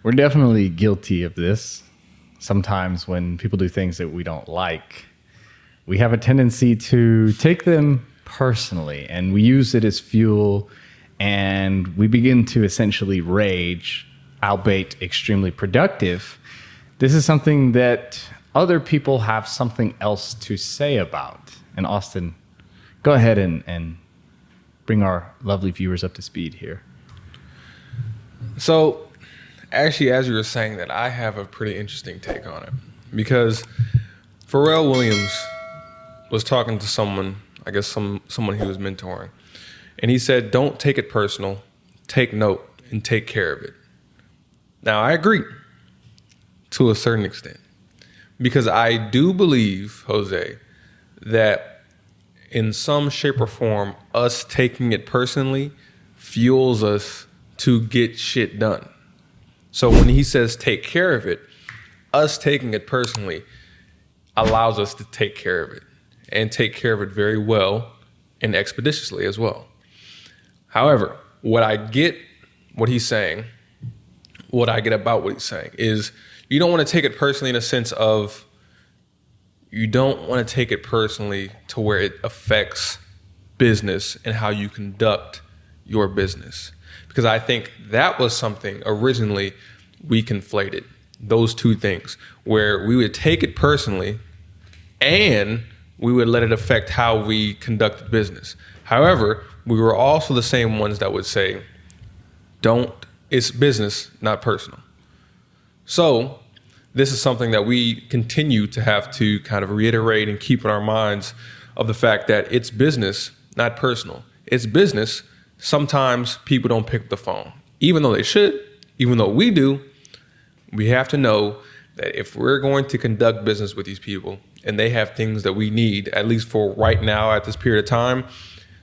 We're definitely guilty of this. Sometimes when people do things that we don't like, we have a tendency to take them personally and we use it as fuel and we begin to essentially rage, albeit extremely productive. This is something that other people have something else to say about. And Austin, go ahead and bring our lovely viewers up to speed here. So, actually, as you were saying that, I have a pretty interesting take on it. Because Pharrell Williams was talking to someone, I guess someone he was mentoring. And he said, don't take it personal, take note, and take care of it. Now, I agree to a certain extent. Because I do believe, Jose, that in some shape or form, us taking it personally fuels us to get shit done. So when he says take care of it, us taking it personally allows us to take care of it and take care of it very well and expeditiously as well. However, what I get what he's saying, what I get about what he's saying is you don't want to take it personally in a sense of you don't want to take it personally to where it affects business and how you conduct your business. Because I think that was something originally we conflated, those two things, where we would take it personally and we would let it affect how we conducted business. However, we were also the same ones that would say, it's business, not personal. So this is something that we continue to have to kind of reiterate and keep in our minds of the fact that it's business, not personal. It's business. Sometimes people don't pick up the phone, even though they should, even though we do. We have to know that if we're going to conduct business with these people and they have things that we need, at least for right now at this period of time,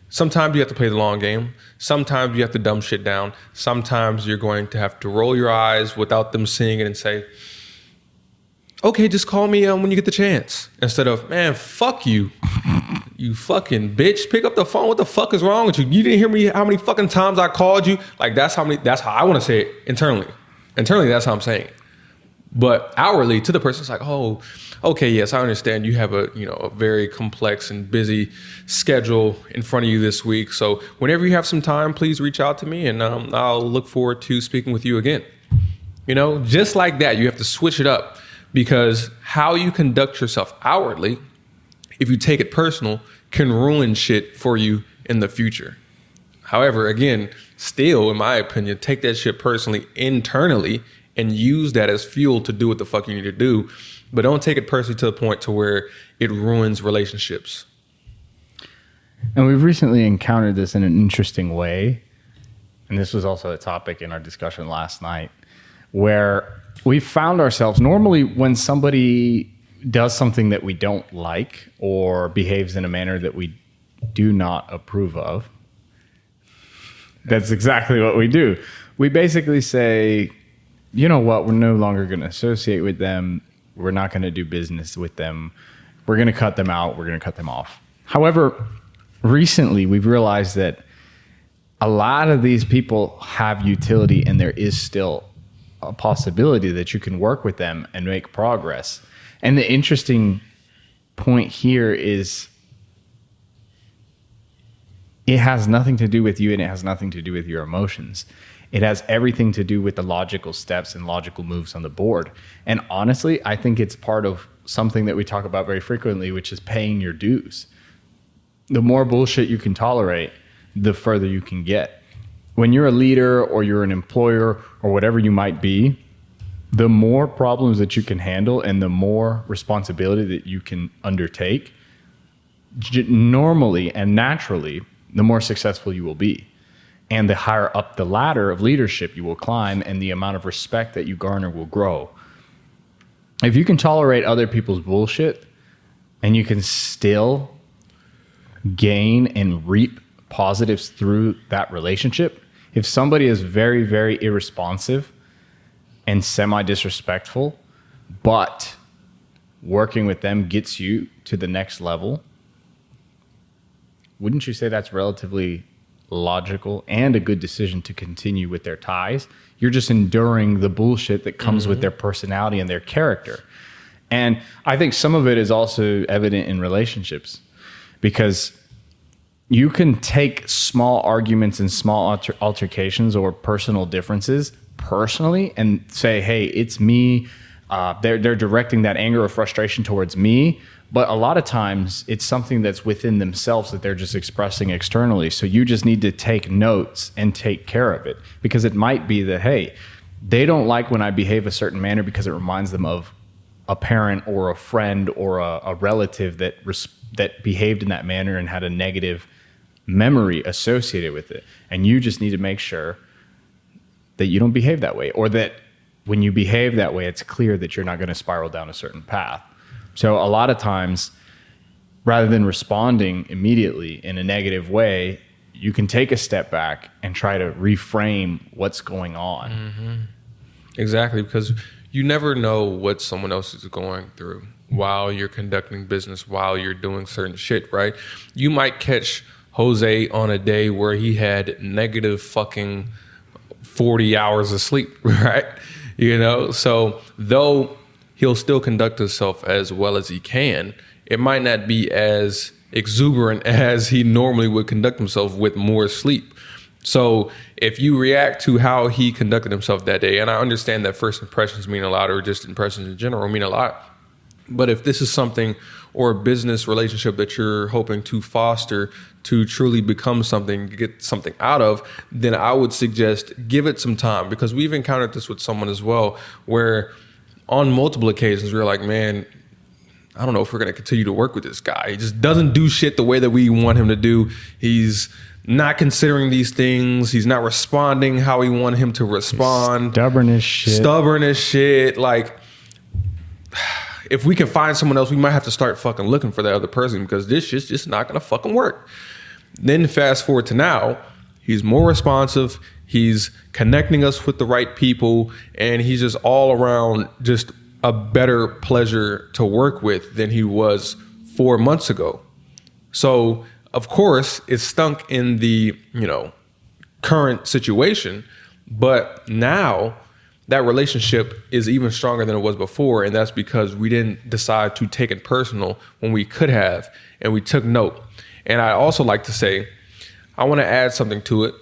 sometimes you have to play the long game. Sometimes you have to dumb shit down. Sometimes you're going to have to roll your eyes without them seeing it and say, okay, just call me when you get the chance. Instead of, man, fuck you. You fucking bitch. Pick up the phone. What the fuck is wrong with you? You didn't hear me how many fucking times I called you? Like that's how I want to say it internally. Internally, that's how I'm saying it. But outwardly to the person, it's like, oh, okay, yes, I understand. You have a very complex and busy schedule in front of you this week. So whenever you have some time, please reach out to me and I'll look forward to speaking with you again. Just like that, you have to switch it up because how you conduct yourself outwardly, if you take it personal, can ruin shit for you in the future. However, again, still, in my opinion, take that shit personally internally and use that as fuel to do what the fuck you need to do. But don't take it personally to the point to where it ruins relationships. And we've recently encountered this in an interesting way. And this was also a topic in our discussion last night, where we found ourselves normally when somebody does something that we don't like or behaves in a manner that we do not approve of, that's exactly what we do. We basically say, you know what, we're no longer going to associate with them. We're not going to do business with them. We're going to cut them out. We're going to cut them off. However, recently we've realized that a lot of these people have utility and there is still a possibility that you can work with them and make progress. And the interesting point here is it has nothing to do with you and it has nothing to do with your emotions. It has everything to do with the logical steps and logical moves on the board. And honestly, I think it's part of something that we talk about very frequently, which is paying your dues. The more bullshit you can tolerate, the further you can get. When you're a leader or you're an employer or whatever you might be, the more problems that you can handle and the more responsibility that you can undertake, normally and naturally, the more successful you will be. And the higher up the ladder of leadership you will climb and the amount of respect that you garner will grow. If you can tolerate other people's bullshit and you can still gain and reap positives through that relationship, if somebody is very, very irresponsive and semi-disrespectful, but working with them gets you to the next level, wouldn't you say that's relatively logical and a good decision to continue with their ties, You're just enduring the bullshit that comes with their personality and their character. And I think some of it is also evident in relationships, because you can take small arguments and small altercations or personal differences personally and say, hey, it's me. They're directing that anger or frustration towards me. But a lot of times it's something that's within themselves that they're just expressing externally. So you just need to take notes and take care of it, because it might be that, hey, they don't like when I behave a certain manner because it reminds them of a parent or a friend or a relative that behaved in that manner and had a negative memory associated with it. And you just need to make sure that you don't behave that way, or that when you behave that way, it's clear that you're not going to spiral down a certain path. So a lot of times, rather than responding immediately in a negative way, you can take a step back and try to reframe what's going on. Mm-hmm. Exactly, because you never know what someone else is going through while you're conducting business, while you're doing certain shit, right? You might catch Jose on a day where he had negative fucking 40 hours of sleep, right? You know, so though he'll still conduct himself as well as he can, it might not be as exuberant as he normally would conduct himself with more sleep. So if you react to how he conducted himself that day, and I understand that first impressions mean a lot, or just impressions in general mean a lot, but if this is something or a business relationship that you're hoping to foster to truly become something, get something out of, then I would suggest give it some time, because we've encountered this with someone as well, where on multiple occasions we're like, man, I don't know if we're going to continue to work with this guy. He just doesn't do shit the way that we want him to do. He's not considering these things. He's not responding how we want him to respond. Stubborn as shit. Like, if we can find someone else, we might have to start fucking looking for that other person, because this shit's just not going to fucking work. Then fast forward to now, he's more responsive. He's connecting us with the right people, and he's just all around just a better pleasure to work with than he was 4 months ago. So of course it stunk in the, current situation, but now that relationship is even stronger than it was before. And that's because we didn't decide to take it personal when we could have, and we took note. And I also like to say, I want to add something to it.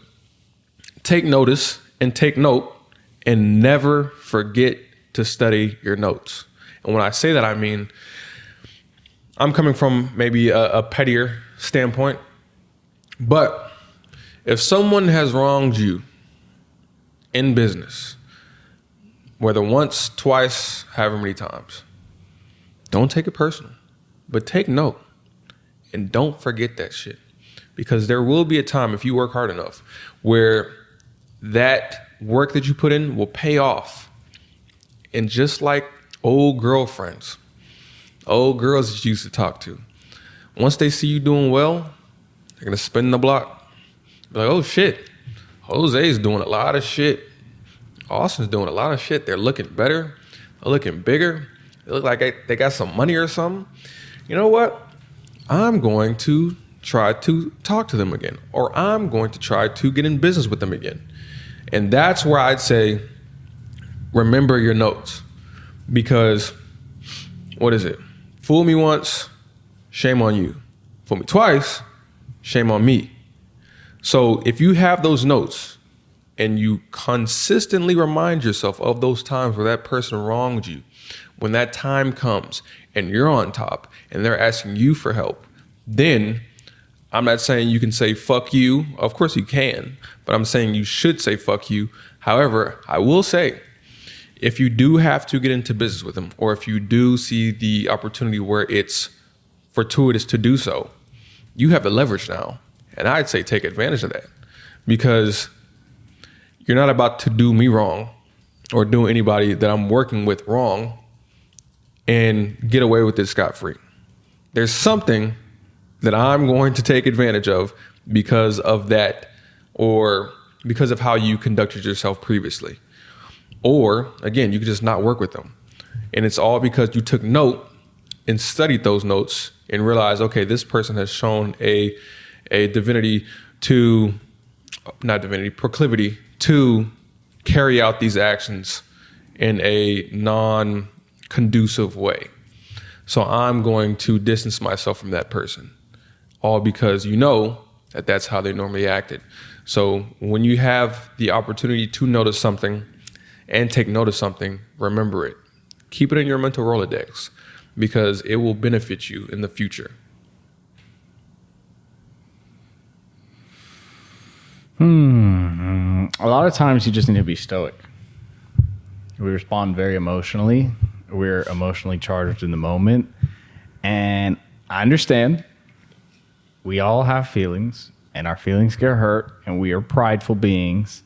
Take notice and take note, and never forget to study your notes. And when I say that, I mean, I'm coming from maybe a pettier standpoint, but if someone has wronged you in business, whether once, twice, however many times, don't take it personal, but take note and don't forget that shit. Because there will be a time, if you work hard enough, where that work that you put in will pay off. And just like old girlfriends, old girls that you used to talk to, once they see you doing well, they're going to spin the block. Be like, oh shit, Jose's doing a lot of shit. Austin's doing a lot of shit. They're looking better. They're looking bigger. They look like they got some money or something. You know what? I'm going to try to talk to them again, or I'm going to try to get in business with them again. And that's where I'd say, remember your notes, because what is it? Fool me once, shame on you. Fool me twice, shame on me. So if you have those notes and you consistently remind yourself of those times where that person wronged you, when that time comes and you're on top and they're asking you for help, then I'm not saying you can say fuck you. Of course you can, but I'm saying you should say fuck you. However, I will say, if you do have to get into business with them, or if you do see the opportunity where it's fortuitous to do so, you have the leverage now. And I'd say take advantage of that, because you're not about to do me wrong or do anybody that I'm working with wrong and get away with it scot-free. There's something that I'm going to take advantage of because of that, or because of how you conducted yourself previously. Or again, you could just not work with them. And it's all because you took note and studied those notes and realized, okay, this person has shown a proclivity to carry out these actions in a non-conducive way. So I'm going to distance myself from that person, all because you know that that's how they normally acted. So when you have the opportunity to notice something and take note of something, remember it. Keep it in your mental Rolodex because it will benefit you in the future. A lot of times you just need to be stoic. We respond very emotionally. We're emotionally charged in the moment. And I understand we all have feelings and our feelings get hurt and we are prideful beings.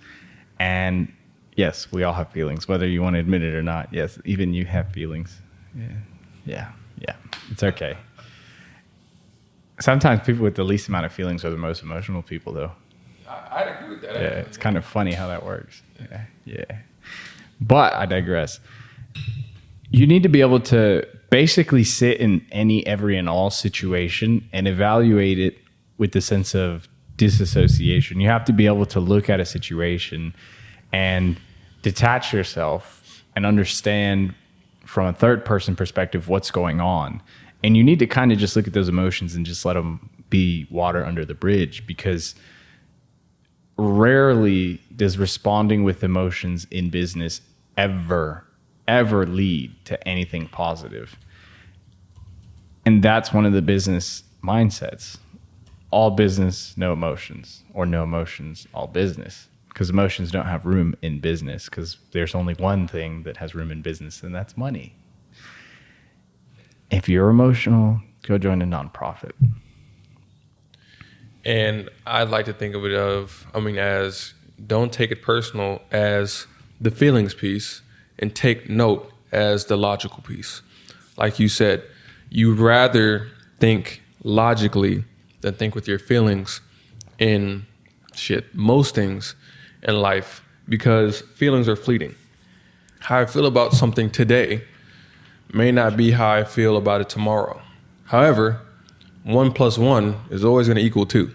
And yes, we all have feelings, whether you want to admit it or not. Yes, even you have feelings. Yeah. It's okay. Sometimes people with the least amount of feelings are the most emotional people, though. I'd agree with that. Yeah, it's kind of funny how that works. Yeah. But I digress. You need to be able to basically sit in any, every, and all situation and evaluate it with the sense of disassociation. You have to be able to look at a situation and detach yourself and understand from a third person perspective what's going on. And you need to kind of just look at those emotions and just let them be water under the bridge, because rarely does responding with emotions in business ever lead to anything positive. And that's one of the business mindsets. All business, no emotions, or no emotions, all business. Because emotions don't have room in business, because there's only one thing that has room in business, and that's money. If you're emotional, go join a nonprofit. And I'd like to think of it as don't take it personal as the feelings piece and take note as the logical piece. Like you said, you'd rather think logically than think with your feelings in most things in life, because feelings are fleeting. How I feel about something today may not be how I feel about it tomorrow. However, 1 + 1 is always going to equal 2.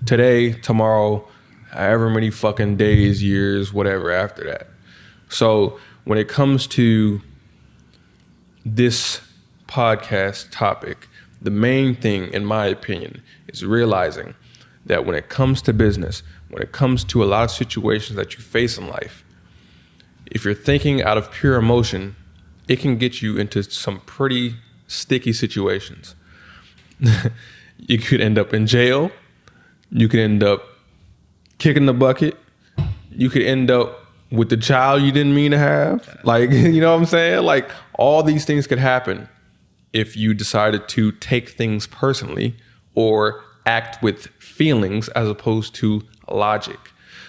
Today, tomorrow, however many fucking days, years, whatever after that. So when it comes to this podcast topic, the main thing, in my opinion, is realizing that when it comes to business, when it comes to a lot of situations that you face in life, if you're thinking out of pure emotion, it can get you into some pretty sticky situations. You could end up in jail. You could end up kicking the bucket. You could end up with the child you didn't mean to have. Like, you know what I'm saying? Like, all these things could happen if you decided to take things personally or act with feelings as opposed to logic.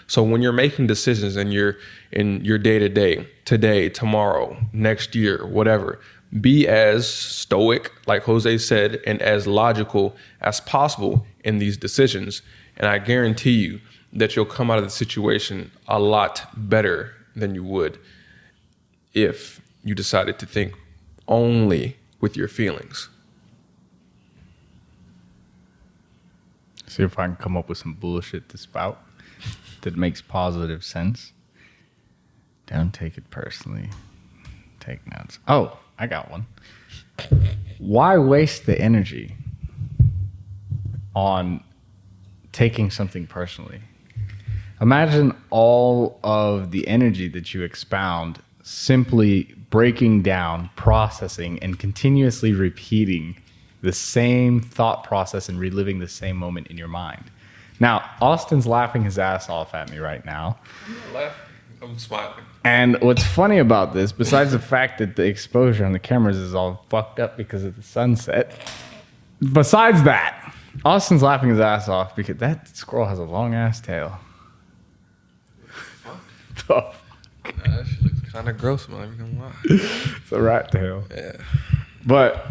So when you're making decisions and you're in your day-to-day, today, tomorrow, next year, whatever, be as stoic, like Jose said, and as logical as possible in these decisions. And I guarantee you that you'll come out of the situation a lot better than you would if you decided to think only with your feelings. See if I can come up with some bullshit to spout that makes positive sense. Don't take it personally. Take notes. Oh, I got one. Why waste the energy on taking something personally? Imagine all of the energy that you expound simply breaking down, processing, and continuously repeating the same thought process and reliving the same moment in your mind. Now, Austin's laughing his ass off at me right now. I'm not laughing. I'm smiling. And what's funny about this, besides the fact that the exposure on the cameras is all fucked up because of the sunset, besides that, Austin's laughing his ass off because that squirrel has a long ass tail. That shit looks kind of gross, man. I'm not gonna lie. It's a rat tail. Yeah. But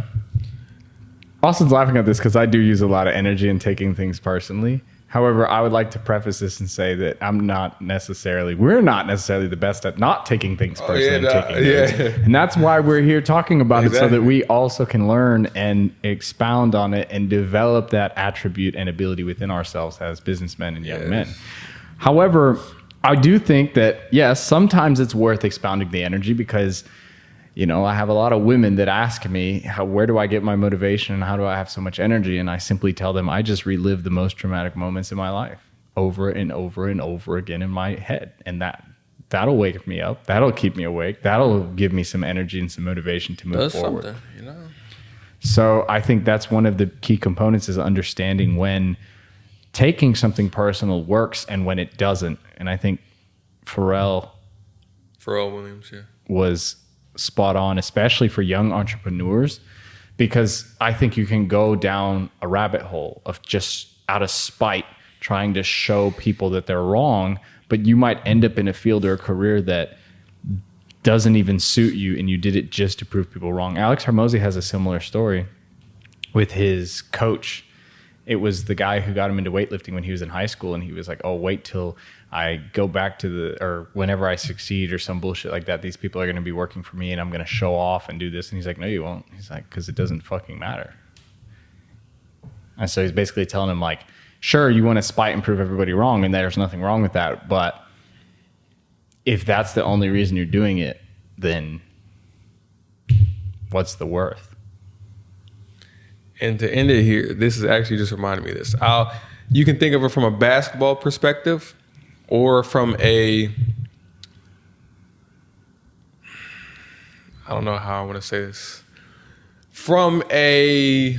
Austin's laughing at this because I do use a lot of energy in taking things personally. However, I would like to preface this and say that we're not necessarily the best at not taking things personally and taking notes. And that's why we're here talking about it, so that we also can learn and expound on it and develop that attribute and ability within ourselves as businessmen and young men. However, I do think that, yes, sometimes it's worth expounding the energy because, you know, I have a lot of women that ask me, where do I get my motivation and how do I have so much energy? And I simply tell them, I just relive the most traumatic moments in my life over and over and over again in my head. And that'll wake me up. That'll keep me awake. That'll give me some energy and some motivation to move forward. Something, you know? So I think that's one of the key components is understanding when taking something personal works and when it doesn't. And I think Pharrell Williams, yeah, was spot on, especially for young entrepreneurs, because I think you can go down a rabbit hole of just out of spite trying to show people that they're wrong, but you might end up in a field or a career that doesn't even suit you and you did it just to prove people wrong. Alex Hormozi has a similar story with his coach. It was the guy who got him into weightlifting when he was in high school, and he was like, oh, wait till I go back to or whenever I succeed or some bullshit like that, these people are going to be working for me and I'm going to show off and do this. And he's like, no, you won't. He's like, because it doesn't fucking matter. And so he's basically telling him, like, sure, you want to spite and prove everybody wrong, and there's nothing wrong with that. But if that's the only reason you're doing it, then what's the worth? And to end it here, this is actually just reminding me of this. You can think of it from a basketball perspective or from I don't know how I want to say this, from a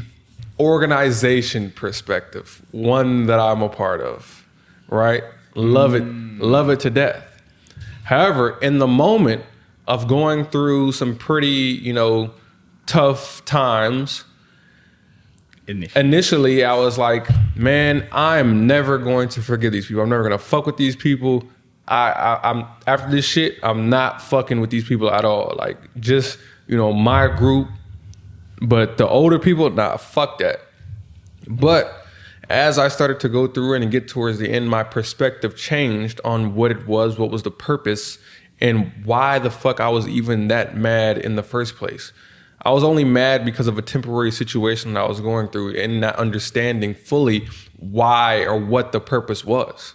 organization perspective, one that I'm a part of, right? Love it to death. However, in the moment of going through some pretty, tough times, initially, I was like, man, I'm never going to forgive these people. I'm never going to fuck with these people. I'm after this shit, I'm not fucking with these people at all. Like, just, my group. But the older people, nah, fuck that. But as I started to go through it and get towards the end, my perspective changed on what it was, what was the purpose, and why the fuck I was even that mad in the first place. I was only mad because of a temporary situation that I was going through and not understanding fully why or what the purpose was.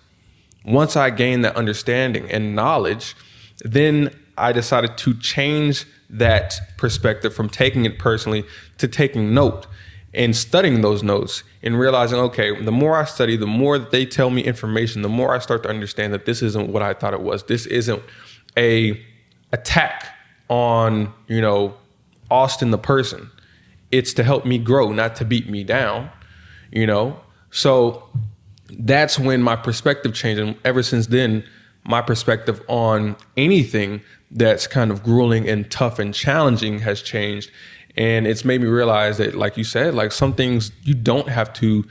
Once I gained that understanding and knowledge, then I decided to change that perspective from taking it personally to taking note and studying those notes and realizing, okay, the more I study, the more that they tell me information, the more I start to understand that this isn't what I thought it was. This isn't a attack on, Austin the person. It's to help me grow, not to beat me down, So that's when my perspective changed. And ever since then, my perspective on anything that's kind of grueling and tough and challenging has changed. And it's made me realize that, like you said, like some things you don't have to,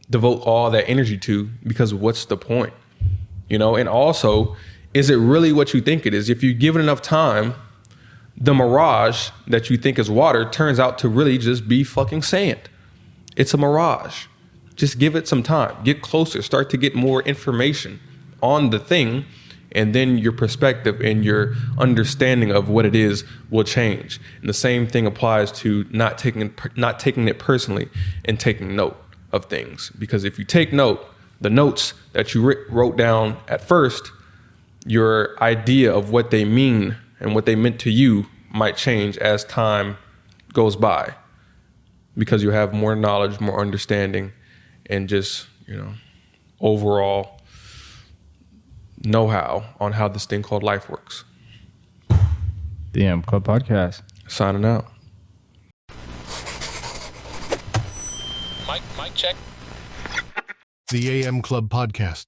devote all that energy to, because what's the point? And also, is it really what you think it is? If you give it enough time, the mirage that you think is water turns out to really just be fucking sand. It's a mirage. Just give it some time. Get closer. Start to get more information on the thing, and then your perspective and your understanding of what it is will change. And the same thing applies to not taking it personally and taking note of things. Because if you take note, the notes that you wrote down at first, your idea of what they mean and what they meant to you might change as time goes by, because you have more knowledge, more understanding, and just, overall know-how on how this thing called life works. The AM Club Podcast. Signing out. Mic check. The AM Club Podcast.